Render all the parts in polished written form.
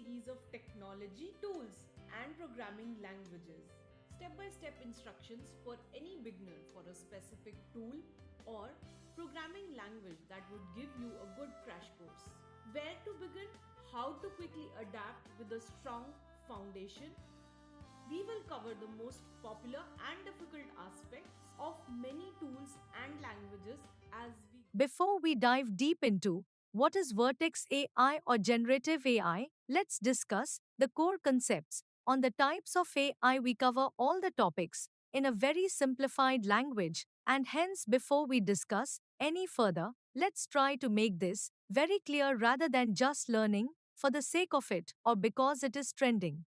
series of technology tools and programming languages. Step by step instructions for any beginner for a specific tool or programming language that would give you a good crash course. Where to begin, how to quickly adapt with a strong foundation. We will cover the most popular and difficult aspects of many tools and languages as we Before we dive deep into what is Vertex AI or generative AI, let's discuss the core concepts. On the types of AI, we cover all the topics in a very simplified language, and hence, before we discuss any further, let's try to make this very clear rather than just learning for the sake of it or because it is trending.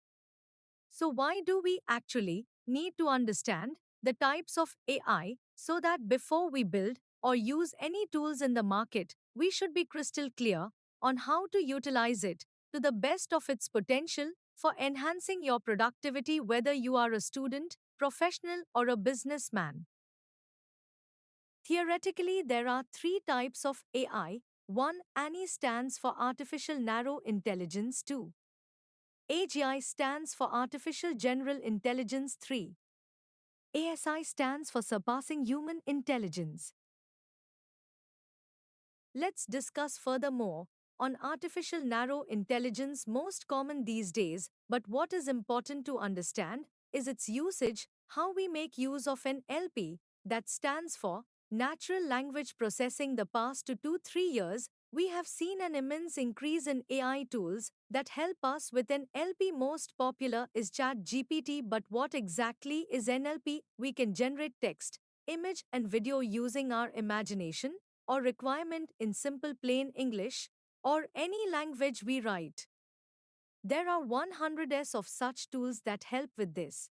So, why do we actually need to understand the types of AI so that before we build or use any tools in the market, we should be crystal clear on how to utilize it to the best of its potential for enhancing your productivity, whether you are a student, professional, or a businessman? Theoretically, there are three types of AI. 1. ANI stands for Artificial Narrow Intelligence. 2. AGI stands for Artificial General Intelligence. 3. ASI stands for Surpassing Human Intelligence. Let's discuss furthermore on artificial narrow intelligence, most common these days, but what is important to understand is its usage, how we make use of NLP, that stands for Natural Language Processing. The past 2 to 3 years, we have seen an immense increase in AI tools that help us with NLP. Most popular is ChatGPT, but what exactly is NLP? We can generate text, image, and video using our imagination or requirement in simple plain English or any language we write. There are 100s of such tools that help with this.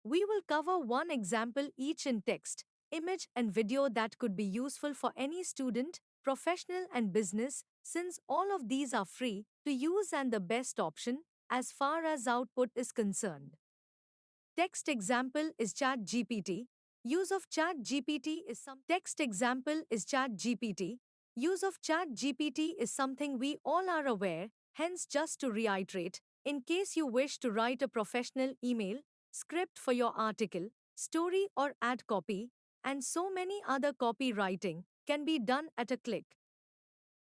We will cover one example each in text, image, and video that could be useful for any student, professional, and business, since all of these are free to use and the best option as far as output is concerned. Text example is ChatGPT. Use of ChatGPT is some text example is ChatGPT. Use of ChatGPT is something we all are aware, hence just to reiterate, in case you wish to write a professional email, script for your article, story or ad copy, and so many other copywriting can be done at a click.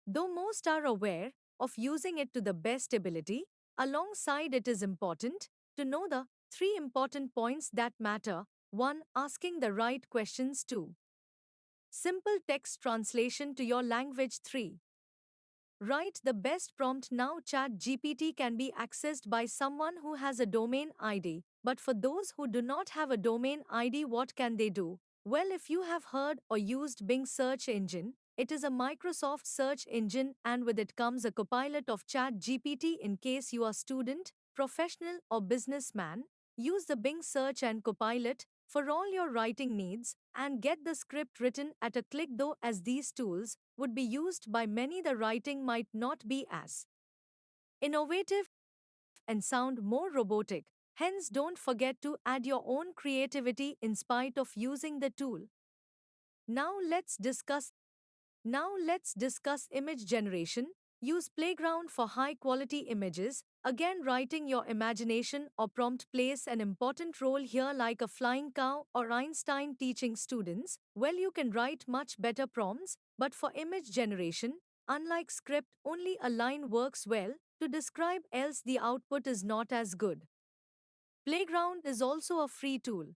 Though most are aware of using it to the best ability, alongside it is important to know the three important points that matter. 1. Asking the right questions. 2. Simple text translation to your language. 3. Write the best prompt. Now, ChatGPT can be accessed by someone who has a domain ID, but for those who do not have a domain ID, what can they do? Well, if you have heard or used Bing search engine, it is a Microsoft search engine and with it comes a copilot of ChatGPT. In case you are student, professional or businessman, use the Bing search and copilot for all your writing needs and get the script written at a click. Though as these tools would be used by many, the writing might not be as innovative and sound more robotic. Hence, don't forget to add your own creativity in spite of using the tool. Now let's discuss image generation. Use Playground for high quality images. Again, writing your imagination or prompt plays an important role here, like a flying cow or Einstein teaching students. Well, you can write much better prompts, but for image generation, unlike script, only a line works well to describe, else the output is not as good. Playground is also a free tool.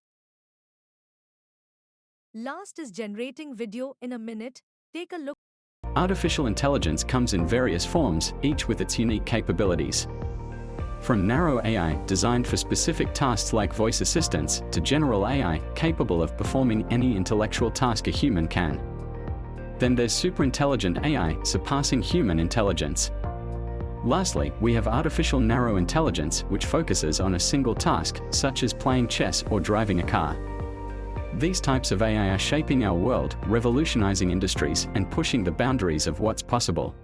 Last is generating video in a minute. Take a look. Artificial intelligence comes in various forms, each with its unique capabilities. From narrow AI, designed for specific tasks like voice assistants, to general AI, capable of performing any intellectual task a human can. Then there's superintelligent AI, surpassing human intelligence. Lastly, we have artificial narrow intelligence, which focuses on a single task, such as playing chess or driving a car. These types of AI are shaping our world, revolutionizing industries, and pushing the boundaries of what's possible.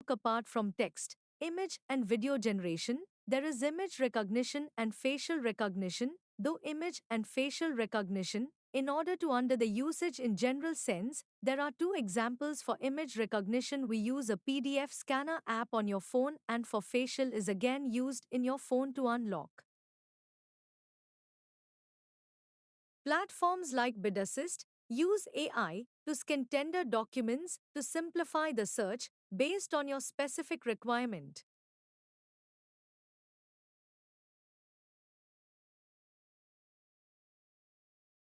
Apart from text, image, and video generation, there is image recognition and facial recognition. Though image and facial recognition In order to under the usage in general sense, there are two examples. For image recognition, we use a PDF scanner app on your phone, and for facial is again used in your phone to unlock. Platforms like BidAssist use AI to scan tender documents to simplify the search based on your specific requirement.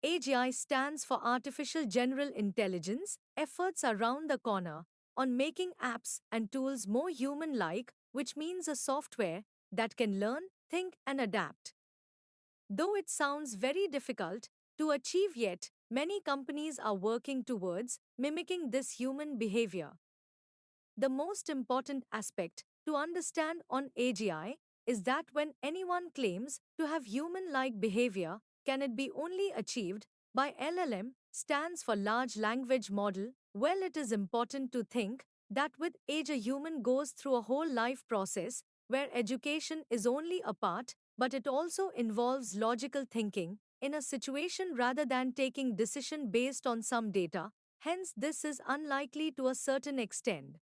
AGI stands for Artificial General Intelligence. Efforts are round the corner on making apps and tools more human-like, which means a software that can learn, think, and adapt. Though it sounds very difficult to achieve, yet many companies are working towards mimicking this human behavior. The most important aspect to understand on AGI is that when anyone claims to have human-like behavior, can it be only achieved by LLM, stands for large language model. Well, it is important to think that with age a human goes through a whole life process where education is only a part, but it also involves logical thinking in a situation rather than taking decision based on some data. Hence, this is unlikely to a certain extent.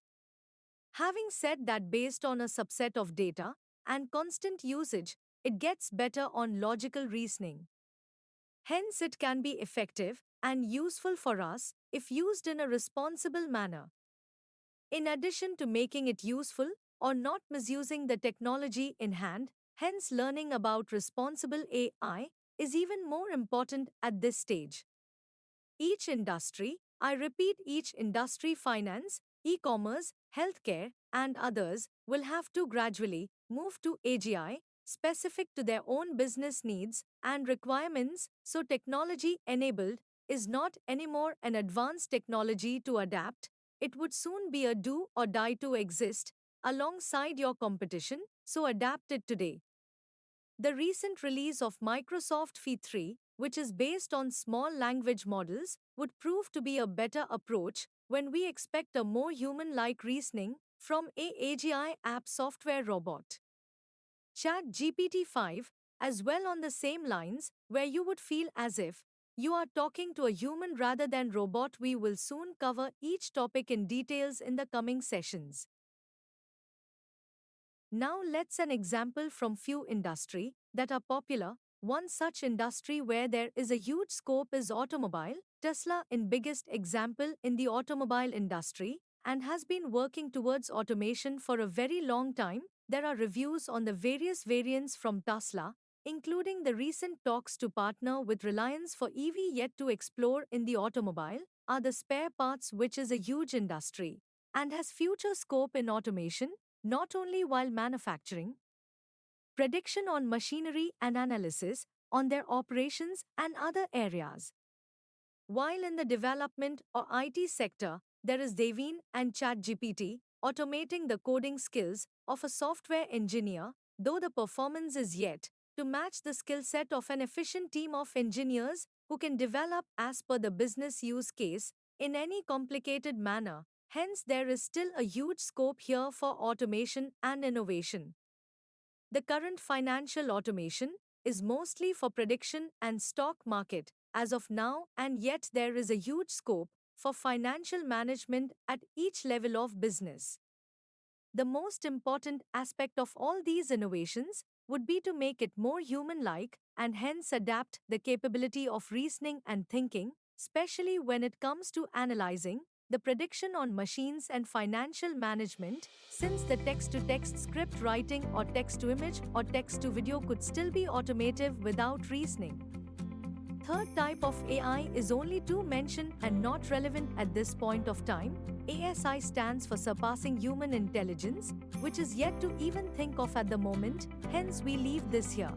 Having said that, based on a subset of data and constant usage, it gets better on logical reasoning. Hence, it can be effective and useful for us if used in a responsible manner. In addition to making it useful or not misusing the technology in hand, hence, learning about responsible AI is even more important at this stage. Each industry, I repeat, each industry, finance, e-commerce, healthcare, and others, will have to gradually move to AGI specific to their own business needs and requirements, so technology enabled is not anymore an advanced technology to adapt. It would soon be a do or die to exist alongside your competition, so adapt it today. The recent release of Microsoft Phi 3, which is based on small language models, would prove to be a better approach when we expect a more human-like reasoning from a AGI app software robot. ChatGPT 5, as well on the same lines, where you would feel as if you are talking to a human rather than robot. We will soon cover each topic in details in the coming sessions. Now let's an example from few industry that are popular. One such industry where there is a huge scope is automobile. Tesla in biggest example in the automobile industry and has been working towards automation for a very long time. There are reviews on the various variants from Tesla, including the recent talks to partner with Reliance for EV. Yet to explore in the automobile are the spare parts, which is a huge industry and has future scope in automation, not only while manufacturing, prediction on machinery and analysis on their operations and other areas. While in the development or IT sector, there is Devin and ChatGPT automating the coding skills of a software engineer, though the performance is yet to match the skill set of an efficient team of engineers who can develop as per the business use case in any complicated manner. Hence, there is still a huge scope here for automation and innovation. The current financial automation is mostly for prediction and stock market as of now, and yet there is a huge scope for financial management at each level of business. The most important aspect of all these innovations would be to make it more human-like and hence adapt the capability of reasoning and thinking, especially when it comes to analyzing the prediction on machines and financial management, since the text-to-text script writing or text-to-image or text-to-video could still be automative without reasoning. Third type of AI is only to mention and not relevant at this point of time. ASI stands for surpassing human intelligence, which is yet to even think of at the moment, hence we leave this here.